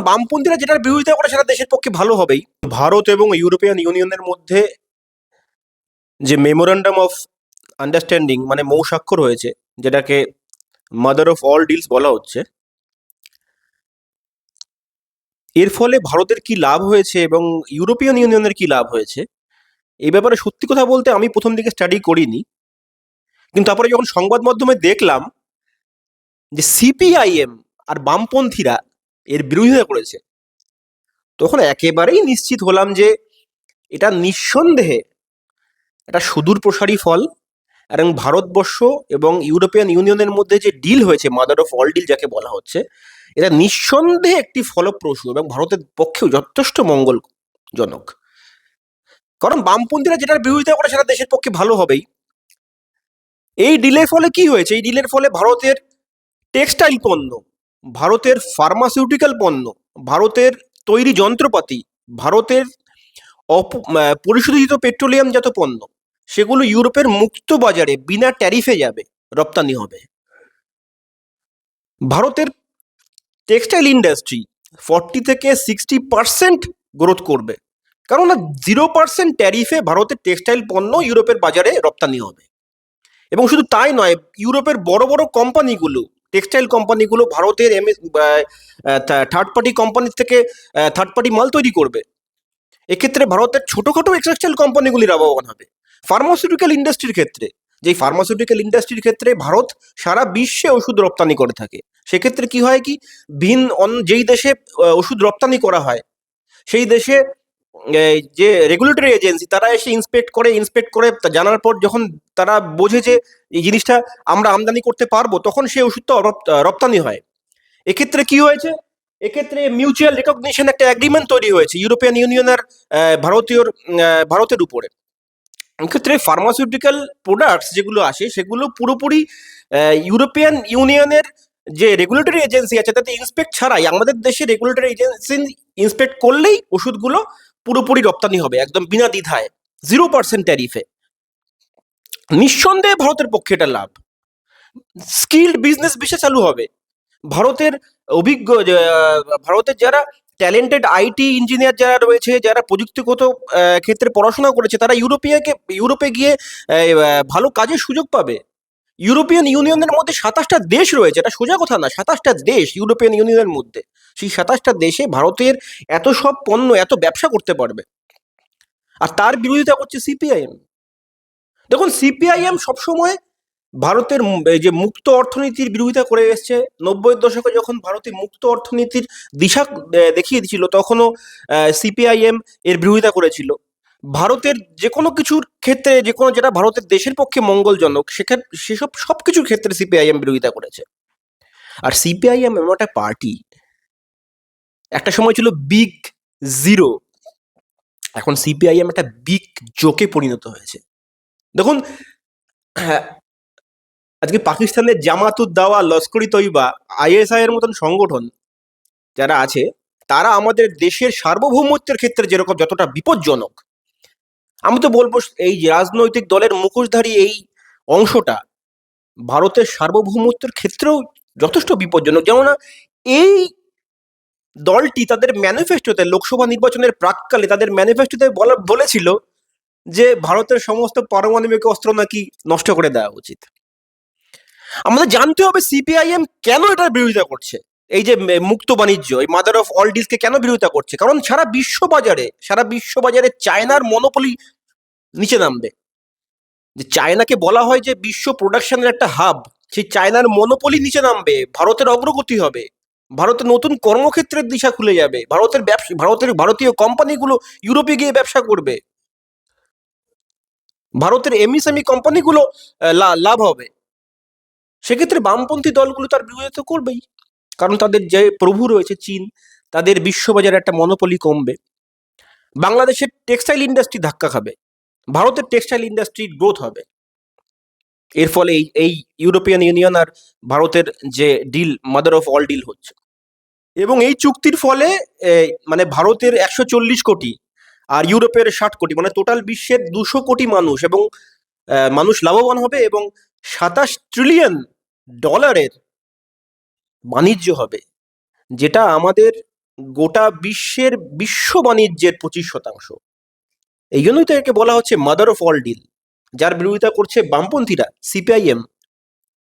বামপন্থীরা যেটার বিরোধিতা করে সেটা দেশের পক্ষে ভালো হবেই। ভারত এবং ইউরোপিয়ান ইউনিয়নের মধ্যে যে মেমোরান্ডাম অফ আন্ডারস্ট্যান্ডিং মানে মৌস্বাক্ষর হয়েছে, যেটাকে মাদার অফ অল ডিলস বলা হচ্ছে, এর ফলে ভারতের কি লাভ হয়েছে এবং ইউরোপিয়ান ইউনিয়নের কি লাভ হয়েছে এই ব্যাপারে সত্যি কথা বলতে আমি প্রথম দিকে স্টাডি করিনি, কিন্তু তারপরে যখন সংবাদ মাধ্যমে দেখলাম যে সিপিআইএম আর বামপন্থীরা এর বিরোধিতা করেছে, তখন একেবারেই নিশ্চিত হলাম যে এটা নিঃসন্দেহে একটা সুদূর প্রসারী ফল। এবং ভারতবর্ষ এবং ইউরোপিয়ান ইউনিয়নের মধ্যে যে ডিল হয়েছে, মাদার অফ অল ডিল যাকে বলা হচ্ছে, এটা নিঃসন্দেহে একটি ফলপ্রসূ এবং ভারতের পক্ষেও যথেষ্ট মঙ্গলজনক। কারণ বামপন্থীরা যেটার বিরোধিতা করে সেটা দেশের পক্ষে ভালো হবেই। এই ডিলের ফলে কি হয়েছে? এই ডিলের ফলে ভারতের টেক্সটাইল পণ্য, ভারতের ফার্মাসিউটিক্যাল পণ্য, ভারতের তৈরি যন্ত্রপাতি, ভারতের পরিশোধিত পেট্রোলিয়ামজাত পণ্য, সেগুলো ইউরোপের মুক্ত বাজারে বিনা ট্যারিফে যাবে, রপ্তানি হবে। ভারতের টেক্সটাইল ইন্ডাস্ট্রি 40 থেকে 60% গ্রোথ করবে, কারণ 0% ট্যারিফে ভারতের টেক্সটাইল পণ্য ইউরোপের বাজারে রপ্তানি হবে। এবং শুধু তাই নয়, ইউরোপের বড় বড় কোম্পানিগুলো, টেক্সটাইল কোম্পানিগুলো ভারতের থার্ড পার্টি কোম্পানি থেকে থার্ড পার্টি মাল তৈরি করবে। এক্ষেত্রে ভারতের ছোটখাটো টেক্সটাইল কোম্পানিগুলি লাভবান হবে। ফার্মাসিউটিক্যাল ইন্ডাস্ট্রির ক্ষেত্রে, যেই ফার্মাসিউটিক্যাল ইন্ডাস্ট্রির ক্ষেত্রে ভারত সারা বিশ্বে ওষুধ রপ্তানি করে থাকে, সেক্ষেত্রে কি হয় কি, যেই দেশে ওষুধ রপ্তানি করা হয় সেই দেশে যে রেগুলেটরি এজেন্সি তারা এসে ইন্সপেক্ট করে জানার পর যখন তারা বোঝে যে এই জিনিসটা আমরা আমদানি করতে পারবো, তখন সেই ওষুধটা রপ্তানি হয়। এক্ষেত্রে কি হয়েছে, এক্ষেত্রে মিউচুয়াল রেকগনিশন একটা এগ্রিমেন্ট তৈরি হয়েছে ইউরোপিয়ান ইউনিয়ন আর ভারতের উপরে। এক্ষেত্রে ফার্মাসিউটিক্যাল প্রোডাক্টস যেগুলো আসে সেগুলো পুরোপুরি ইউরোপিয়ান ইউনিয়নের যে রেগুলেটরি এজেন্সি আছে তাতে ইন্সপেক্ট ছাড়াই, আমাদের দেশে রেগুলেটরি এজেন্সি ইন্সপেক্ট করলেই ওষুধগুলো পুরোপুরি রপ্তানি হবে, একদম বিনা দ্বিধায়, 0% ট্যারিফে। নিঃসন্দেহে ভারতের পক্ষে এটা লাভ। স্কিল্ড বিজনেস বেশি চালু হবে। ভারতের অভিজ্ঞ ভারতের যারা ট্যালেন্টেড আইটি ইঞ্জিনিয়ার যারা রয়েছে, যারা প্রযুক্তিগত ক্ষেত্রে পড়াশোনা করেছে, তারা ইউরোপে গিয়ে ভালো কাজের সুযোগ পাবে। ইউরোপিয়ান ইউনিয়নের মধ্যে 27টা দেশ রয়েছে, এটা সোজা কথা না, 27টা দেশ ইউরোপিয়ান ইউনিয়নের মধ্যে। সেই 27টা দেশে ভারতের এত সব পণ্য, এত ব্যবসা করতে পারবে। আর তার বিরোধিতা করছে সিপিআইএম। দেখুন, সিপিআইএম সবসময় ভারতের এই যে মুক্ত অর্থনীতির বিরোধিতা করে এসছে। 90-এর দশকে যখন ভারতে মুক্ত অর্থনীতির দিশা দেখিয়ে দিয়েছিল, তখনও সিপিআইএম এর বিরোধিতা করেছিল। ভারতের যে কোনো কিছুর ক্ষেত্রে, যে কোনো যেটা ভারতের দেশের পক্ষে মঙ্গলজনক, সেসব সবকিছুর ক্ষেত্রে সিপিআইএম বিরোধিতা করেছে। আর সিপিআইএম এমন একটা পার্টি, একটা সময় ছিল বিগ জিরো, এখন সিপিআইএম একটা বিগ জোকে পরিণত হয়েছে। দেখুন, আজকে পাকিস্তানের জামাতুদ দাওয়া, লস্করি তৈবা, আইএসআই এর মতন সংগঠন যারা আছে, তারা আমাদের দেশের সার্বভৌমত্বের ক্ষেত্রে যেরকম যতটা বিপজ্জনক, আমি তো বলবো এই রাজনৈতিক দলের মুখোশধারী এই অংশটা ভারতের সার্বভৌমত্বের ক্ষেত্রেও যথেষ্ট বিপজ্জনক। যেমন এই দলটি তাদের ম্যানিফেস্টোতে, লোকসভা নির্বাচনের প্রাককালে তাদের ম্যানিফেস্টোতে বলেছিল যে ভারতের সমস্ত পারমাণবিক অস্ত্র নাকি নষ্ট করে দেওয়া উচিত। আমাদের জানতে হবে সিপিআইএম কেন এটার বিরোধিতা করছে। এই যে মুক্ত বাণিজ্য, এই মাদার অফ অল ডিলসকে কেন বিরোধিতা করছে? কারণ সারা বিশ্ব বাজারে চায়নার মনোপলি নিচে নামবে। যে চায়নাকে বলা হয় যে বিশ্ব প্রোডাকশনের একটা হাব, সেই চায়নার মনোপলি নিচে নামবে, ভারতের অগ্রগতি হবে, ভারতের নতুন কর্মক্ষেত্রের দিশা খুলে যাবে, ভারতীয় কোম্পানিগুলো ইউরোপে গিয়ে ব্যবসা করবে, ভারতের এমএসএমই কোম্পানিগুলো লাভ হবে। সেক্ষেত্রে বামপন্থী দলগুলো তার বিরোধিতা করবেই, কারণ তাদের যে প্রভু রয়েছে চীন, তাদের বিশ্ববাজারে একটা মনোপলি কমবে। বাংলাদেশের টেক্সটাইল ইন্ডাস্ট্রি ধাক্কা খাবে, ভারতের টেক্সটাইল ইন্ডাস্ট্রির গ্রোথ হবে। এর ফলে এই ইউরোপিয়ান ইউনিয়ন আর ভারতের যে deal, mother of all deal হচ্ছে, এবং এই চুক্তির ফলে মানে ভারতের 140 কোটি আর ইউরোপের 60 কোটি, মানে টোটাল বিশ্বের 200 কোটি মানুষ এবং মানুষ লাভবান হবে, এবং 27 ট্রিলিয়ন ডলারের বাণিজ্য হবে, যেটা আমাদের গোটা বিশ্বের বিশ্ব বাণিজ্যের 25%। এই জন্যই তো একে বলা হচ্ছে মাদার অফ অল ডিল, যার বিরোধিতা করছে বামপন্থীরা, সিপিআইএম।